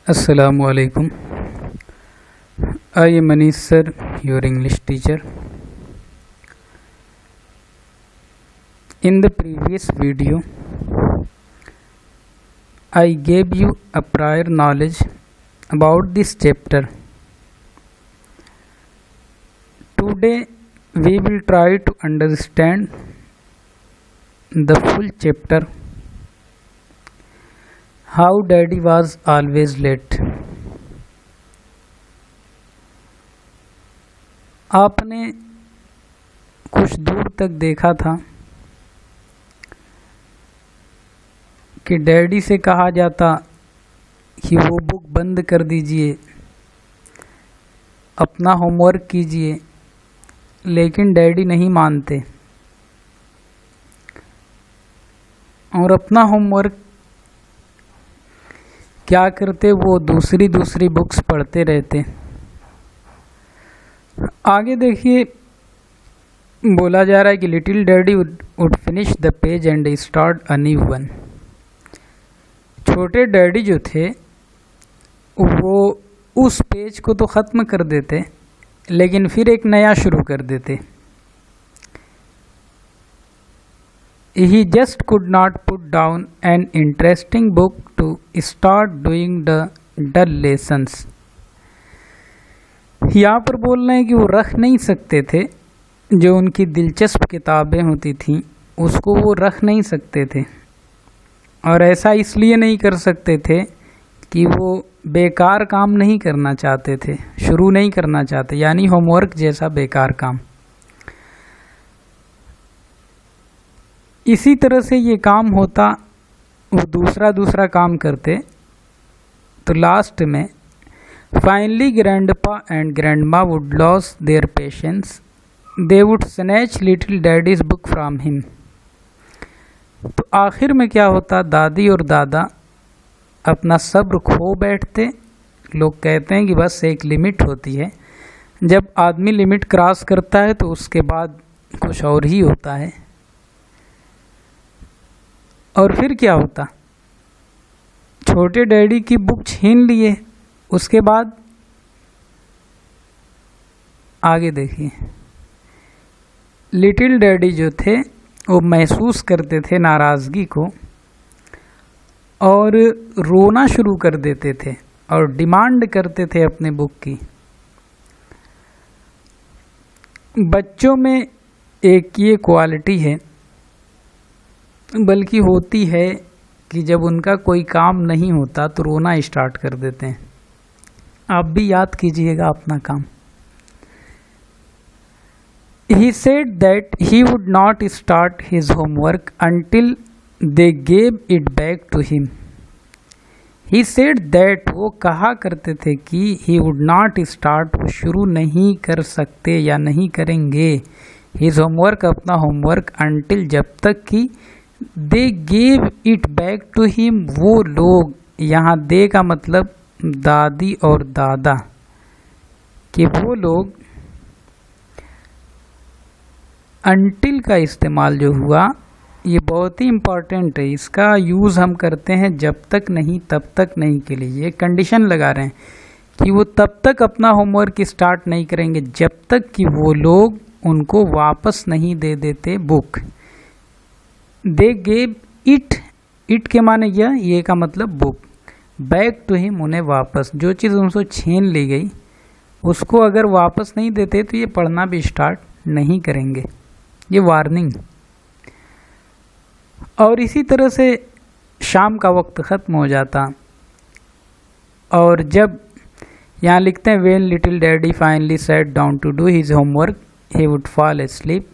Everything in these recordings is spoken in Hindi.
Assalamu alaikum. I am Manish sir, your English teacher. In the previous video, I gave you a prior knowledge about this chapter. Today, we will try to understand the full chapter. How Daddy was always late. आपने कुछ दूर तक देखा था कि डैडी से कहा जाता कि वो बुक बंद कर दीजिए, अपना होमवर्क कीजिए, लेकिन डैडी नहीं मानते और अपना होमवर्क क्या करते, वो दूसरी बुक्स पढ़ते रहते। आगे देखिए, बोला जा रहा है कि little daddy would finish the page and start a new one. छोटे डैडी जो थे वो उस पेज को तो ख़त्म कर देते, लेकिन फिर एक नया शुरू कर देते। He just could not put down an interesting book to start doing the dull lessons. यहाँ पर बोल रहे हैं कि वो रख नहीं सकते थे, जो उनकी दिलचस्प किताबें होती थीं उसको वो रख नहीं सकते थे, और ऐसा इसलिए नहीं कर सकते थे कि वो बेकार काम नहीं करना चाहते थे, शुरू नहीं करना चाहते, यानी होमवर्क जैसा बेकार काम। इसी तरह से ये काम होता, वो दूसरा काम करते, तो लास्ट में finally grandpa and grandma would lose their patience, they would snatch little daddy's book from him. तो आखिर में क्या होता, दादी और दादा अपना सब्र खो बैठते। लोग कहते हैं कि बस एक लिमिट होती है, जब आदमी लिमिट क्रॉस करता है तो उसके बाद कुछ और ही होता है। और फिर क्या होता, छोटे डैडी की बुक छीन लिए, उसके बाद आगे देखिए, लिटिल डैडी जो थे वो महसूस करते थे नाराज़गी को और रोना शुरू कर देते थे और डिमांड करते थे अपने बुक की। बच्चों में एक ये क्वालिटी है, बल्कि होती है, कि जब उनका कोई काम नहीं होता तो रोना स्टार्ट कर देते हैं। आप भी याद कीजिएगा अपना काम। He said that he would not start his homework until they gave it back to him. He said that वो कहा करते थे कि he would not start, वो शुरू नहीं कर सकते या नहीं करेंगे his homework, अपना होमवर्क, until, जब तक कि they gave it back to him, वो लोग, यहाँ दे का मतलब दादी और दादा, कि वो लोग, until का इस्तेमाल जो हुआ ये बहुत ही इम्पॉर्टेंट है। इसका यूज़ हम करते हैं जब तक नहीं तब तक नहीं के लिए। ये कंडीशन लगा रहे हैं कि वो तब तक अपना होमवर्क स्टार्ट नहीं करेंगे जब तक कि वो लोग उनको वापस नहीं दे देते book. They gave it, it के माने यह, ये का मतलब बुक, बैक टू हिम, उन्हें वापस, जो चीज़ उनसे छीन ली गई उसको अगर वापस नहीं देते तो ये पढ़ना भी स्टार्ट नहीं करेंगे। ये वार्निंग। और इसी तरह से शाम का वक्त ख़त्म हो जाता, और जब यहाँ लिखते हैं when little daddy finally sat down to do his homework he would fall asleep,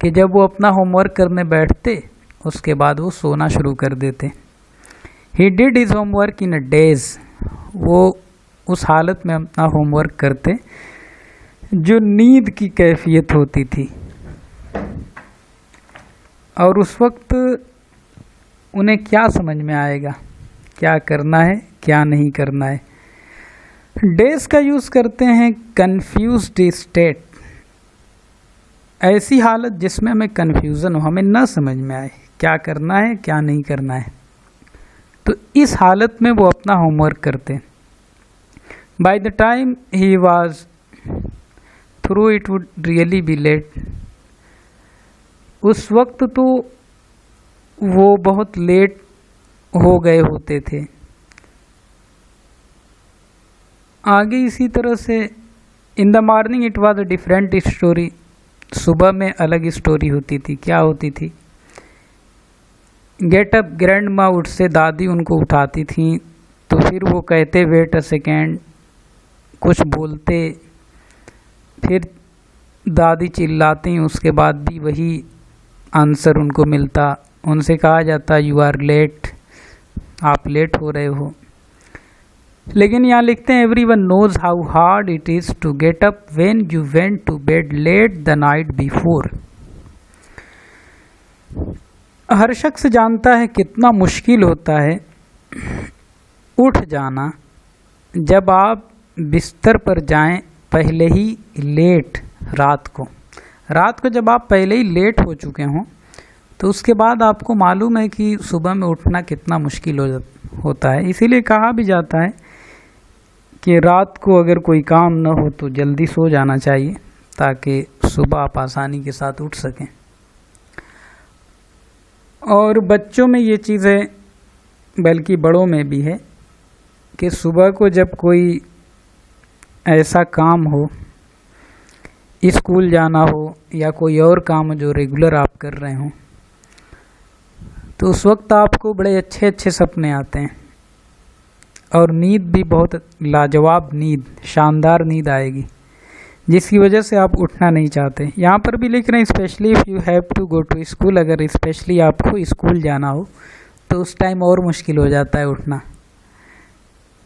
कि जब वो अपना होमवर्क करने बैठते उसके बाद वो सोना शुरू कर देते। He did his homework in a days, वो उस हालत में अपना होमवर्क करते जो नींद की कैफियत होती थी, और उस वक्त उन्हें क्या समझ में आएगा, क्या करना है क्या नहीं करना है। डेज का यूज़ करते हैं कन्फ्यूज्ड स्टेट, ऐसी हालत जिसमें हमें कन्फ्यूज़न हो, हमें न समझ में आए क्या करना है क्या नहीं करना है। तो इस हालत में वो अपना होमवर्क करते। By the time he was through it would really be late. उस वक्त तो वो बहुत लेट हो गए होते थे। आगे इसी तरह से in the morning it was a different story. सुबह में अलग स्टोरी होती थी। क्या होती थी? गेट अप ग्रैंड माँ उठ से दादी उनको उठाती थी, तो फिर वो कहते वेट अ सेकेंड, कुछ बोलते, फिर दादी चिल्लाती, उसके बाद भी वही आंसर उनको मिलता। उनसे कहा जाता यू आर लेट, आप लेट हो रहे हो। लेकिन यहाँ लिखते हैं every one knows how hard it is to get up when you went to bed late the night before. हर शख्स जानता है कितना मुश्किल होता है उठ जाना जब आप बिस्तर पर जाएं पहले ही लेट। रात को जब आप पहले ही लेट हो चुके हों, तो उसके बाद आपको मालूम है कि सुबह में उठना कितना मुश्किल होता है। इसीलिए कहा भी जाता है कि रात को अगर कोई काम न हो तो जल्दी सो जाना चाहिए, ताकि सुबह आप आसानी के साथ उठ सकें। और बच्चों में ये चीज़ है, बल्कि बड़ों में भी है, कि सुबह को जब कोई ऐसा काम हो, स्कूल जाना हो या कोई और काम जो रेगुलर आप कर रहे हों, तो उस वक्त आपको बड़े अच्छे अच्छे सपने आते हैं और नींद भी बहुत लाजवाब नींद, शानदार नींद आएगी, जिसकी वजह से आप उठना नहीं चाहते। यहाँ पर भी लिख रहे हैं specially if you have to go to school. अगर स्पेशली आपको स्कूल जाना हो तो उस टाइम और मुश्किल हो जाता है उठना।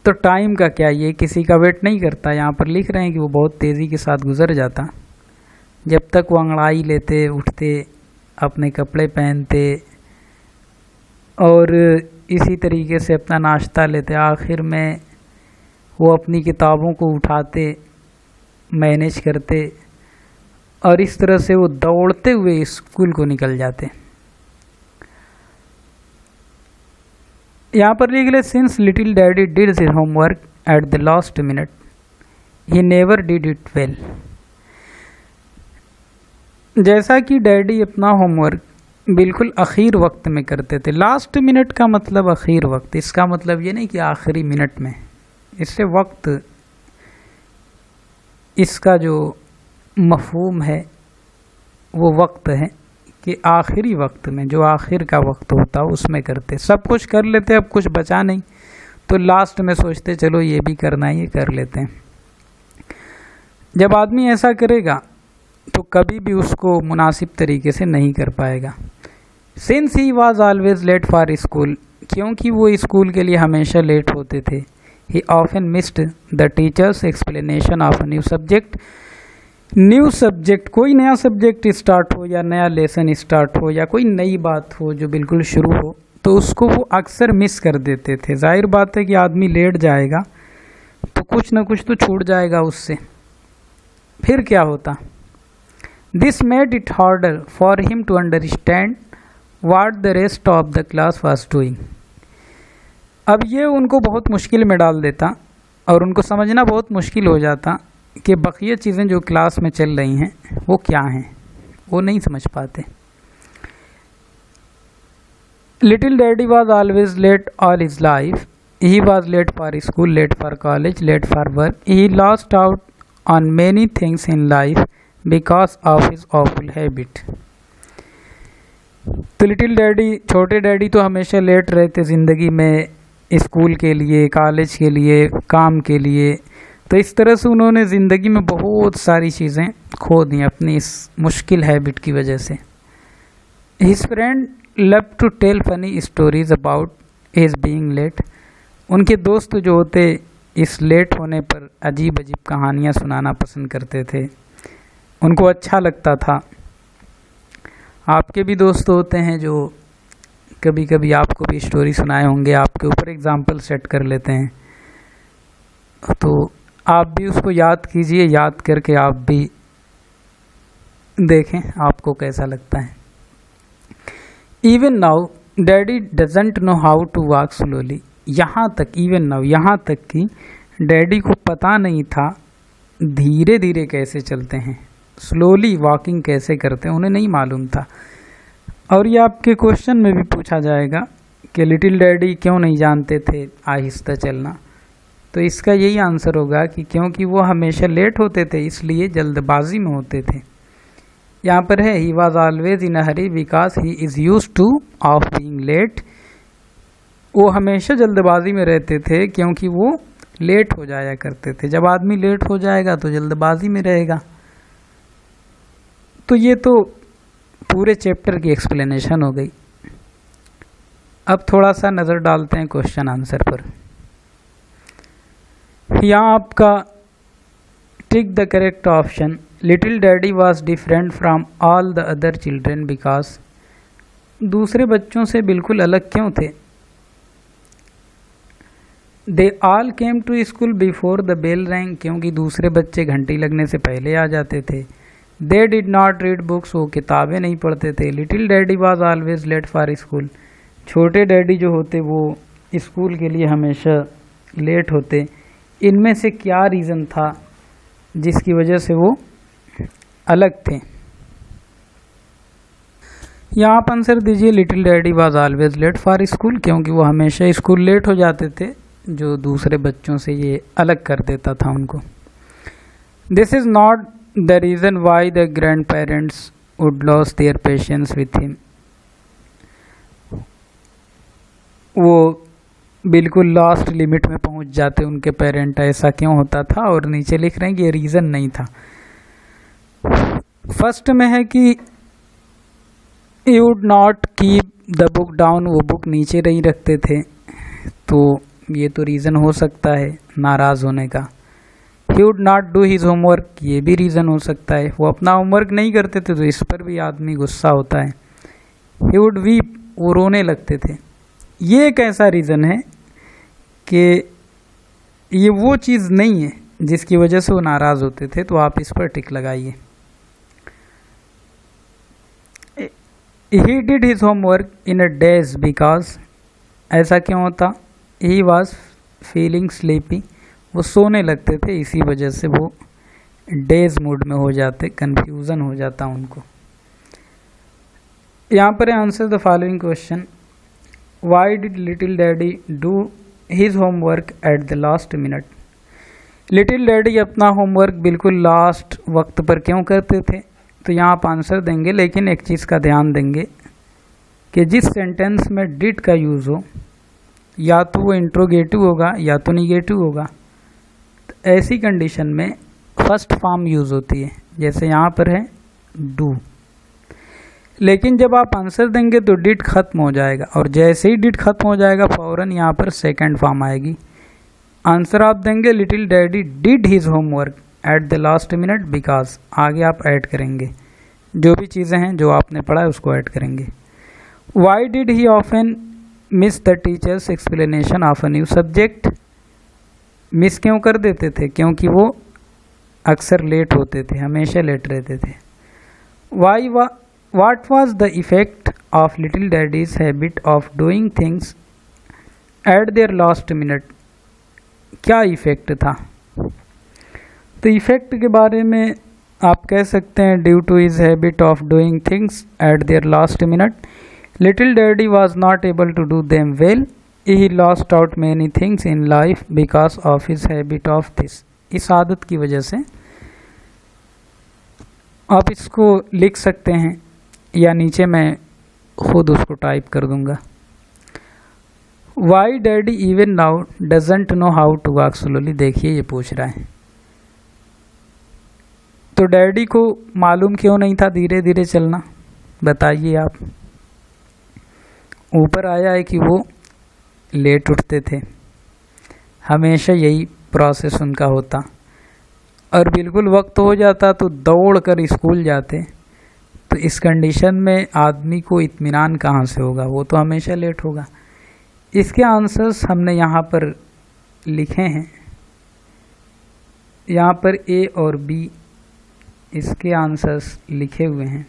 तो टाइम का क्या, ये किसी का वेट नहीं करता। यहाँ पर लिख रहे हैं कि वो बहुत तेज़ी के साथ गुजर जाता। जब तक वो अंगड़ाई लेते, उठते, अपने कपड़े पहनते और इसी तरीके से अपना नाश्ता लेते, आखिर में वो अपनी किताबों को उठाते, मैनेज करते और इस तरह से वो दौड़ते हुए स्कूल को निकल जाते। यहाँ पर लिख ले since little daddy did his homework at the last minute he never did it well. जैसा कि डैडी अपना होमवर्क बिल्कुल आखिर वक्त में करते थे। लास्ट मिनट का मतलब आखिर वक्त, इसका मतलब ये नहीं कि आखिरी मिनट में, इससे वक्त, इसका जो मफहूम है वो वक्त है कि आखिरी वक्त में, जो आखिर का वक्त होता उसमें करते। सब कुछ कर लेते, अब कुछ बचा नहीं, तो लास्ट में सोचते चलो ये भी करना है, ये कर लेते हैं। जब आदमी ऐसा करेगा तो कभी भी उसको मुनासिब तरीके से नहीं कर पाएगा। Since he was always late for school, क्योंकि वो स्कूल के लिए हमेशा लेट होते थे। He often missed the teacher's explanation of new subject. New subject, कोई नया सब्जेक्ट स्टार्ट हो या नया लेसन स्टार्ट हो या कोई नई बात हो जो बिल्कुल शुरू हो, तो उसको वो अक्सर मिस कर देते थे। जाहिर बात है कि आदमी लेट जाएगा तो कुछ ना कुछ तो छूट जाएगा उससे। फिर क्या होता? This made it harder for him to understand what the rest of the class was doing. अब ये उनको बहुत मुश्किल में डाल देता और उनको समझना बहुत मुश्किल हो जाता कि बकिया चीज़ें जो क्लास में चल रही हैं वो क्या हैं, वो नहीं समझ पाते। Little daddy was always late all his life. He was late for school, late for college, late for work. He lost out on many things in life because of his awful habit. तो लिटिल डैडी, छोटे डैडी तो हमेशा लेट रहते ज़िंदगी में, स्कूल के लिए, कॉलेज के लिए, काम के लिए। तो इस तरह से उन्होंने ज़िंदगी में बहुत सारी चीज़ें खो दी अपनी इस मुश्किल हैबिट की वजह से। His friend love to tell funny stories about his being late. उनके दोस्त जो होते इस लेट होने पर अजीब अजीब कहानियाँ सुनाना पसंद करते थे, उनको अच्छा लगता था। आपके भी दोस्त होते हैं जो कभी कभी आपको भी स्टोरी सुनाए होंगे, आपके ऊपर एग्जाम्पल सेट कर लेते हैं, तो आप भी उसको याद कीजिए, याद करके आप भी देखें आपको कैसा लगता है। Even now daddy doesn't know how to walk slowly. यहाँ तक, इवन नाउ, यहाँ तक कि डैडी को पता नहीं था धीरे धीरे कैसे चलते हैं, स्लोली वॉकिंग कैसे करते हैं, उन्हें नहीं मालूम था। और ये आपके क्वेश्चन में भी पूछा जाएगा कि लिटिल डैडी क्यों नहीं जानते थे आहिस्ता चलना। तो इसका यही आंसर होगा कि क्योंकि वो हमेशा लेट होते थे, इसलिए जल्दबाजी में होते थे। यहाँ पर है he was always in a hurry because he is used to of being late. वो हमेशा जल्दबाजी में रहते थे क्योंकि वो लेट हो जाया करते थे। जब आदमी लेट हो जाएगा तो जल्दबाजी में रहेगा। तो ये तो पूरे चैप्टर की एक्सप्लेनेशन हो गई। अब थोड़ा सा नज़र डालते हैं क्वेश्चन आंसर पर। यहाँ आपका tick the correct option. Little daddy was different from all the other children because. दूसरे बच्चों से बिल्कुल अलग क्यों थे? They all came to school before the bell rang, क्योंकि दूसरे बच्चे घंटी लगने से पहले आ जाते थे। They did not read books, वो किताबें नहीं पढ़ते थे। Little daddy was always late for school, छोटे डैडी जो होते वो स्कूल के लिए हमेशा लेट होते। इनमें से क्या रीज़न था जिसकी वजह से वो अलग थे? यहाँ आप आंसर दीजिए little daddy was always late for school, क्योंकि वो हमेशा स्कूल लेट हो जाते थे, जो दूसरे बच्चों से ये अलग कर देता था उनको। This is not the reason why the grandparents would lose their patience with him. वो बिल्कुल लास्ट लिमिट में पहुंच जाते उनके पेरेंट, ऐसा क्यों होता था? और नीचे लिख रहे हैं कि ये रीज़न नहीं था। फर्स्ट में है कि he would not keep the book down, वो बुक नीचे नहीं रखते थे, तो ये तो रीज़न हो सकता है नाराज़ होने का। He would not do his homework, ये भी रीज़न हो सकता है, वो अपना होमवर्क नहीं करते थे, तो इस पर भी आदमी गुस्सा होता है। ही वुड वीप, वो रोने लगते थे। ये एक ऐसा रीज़न है कि ये वो चीज़ नहीं है जिसकी वजह से वो नाराज़ होते थे, तो आप इस पर टिक लगाइए। He did his homework in a days because, ऐसा क्यों होता? ही वॉज फीलिंग स्लीपी, वो सोने लगते थे, इसी वजह से वो डेज मूड में हो जाते, कन्फ्यूज़न हो जाता उनको। यहाँ पर answer the following question. Why did little daddy do his homework at the last minute? Little daddy अपना होमवर्क बिल्कुल लास्ट वक्त पर क्यों करते थे? तो यहाँ आप आंसर देंगे, लेकिन एक चीज़ का ध्यान देंगे कि जिस सेंटेंस में डिड का यूज़ हो, या तो वो इंट्रोगेटिव होगा या तो निगेटिव होगा। तो ऐसी कंडीशन में फर्स्ट फॉर्म यूज़ होती है, जैसे यहाँ पर है डू। लेकिन जब आप आंसर देंगे तो डिड खत्म हो जाएगा, और जैसे ही डिड खत्म हो जाएगा फ़ौरन यहाँ पर सेकंड फॉर्म आएगी। आंसर आप देंगे little daddy did his homework at the last minute because, आगे आप ऐड करेंगे जो भी चीज़ें हैं जो आपने पढ़ा है उसको ऐड करेंगे। Why did he often miss the teacher's explanation of a new subject? Miss क्यों कर देते थे? क्योंकि वो अक्सर लेट होते थे, हमेशा लेट रहते थे। What was the effect of little daddy's habit of doing things at their last minute? क्या इफ़ेक्ट था? तो इफ़ेक्ट के बारे में आप कह सकते हैं due to his habit of doing things at their last minute, little daddy was not able to do them well, he lost out many things in life because of his habit of this. इस आदत की वजह से आप इसको लिख सकते हैं, या नीचे मैं खुद उसको टाइप कर दूंगा। Why daddy even now doesn't know how to walk slowly? देखिए ये पूछ रहा है, तो डैडी को मालूम क्यों नहीं था धीरे धीरे चलना? बताइए आप। ऊपर आया है कि वो लेट उठते थे, हमेशा यही प्रोसेस उनका होता, और बिल्कुल वक्त हो जाता तो दौड़ कर स्कूल जाते। तो इस कंडीशन में आदमी को इत्मीनान कहाँ से होगा? वो तो हमेशा लेट होगा। इसके आंसर्स हमने यहाँ पर लिखे हैं, यहाँ पर ए और बी इसके आंसर्स लिखे हुए हैं,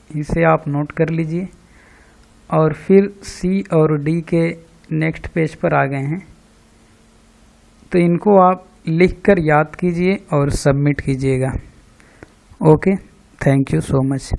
इसे आप नोट कर लीजिए और फिर सी और डी के नेक्स्ट पेज पर आ गए हैं। तो इनको आप लिखकर याद कीजिए और सबमिट कीजिएगा। Okay, thank you so much.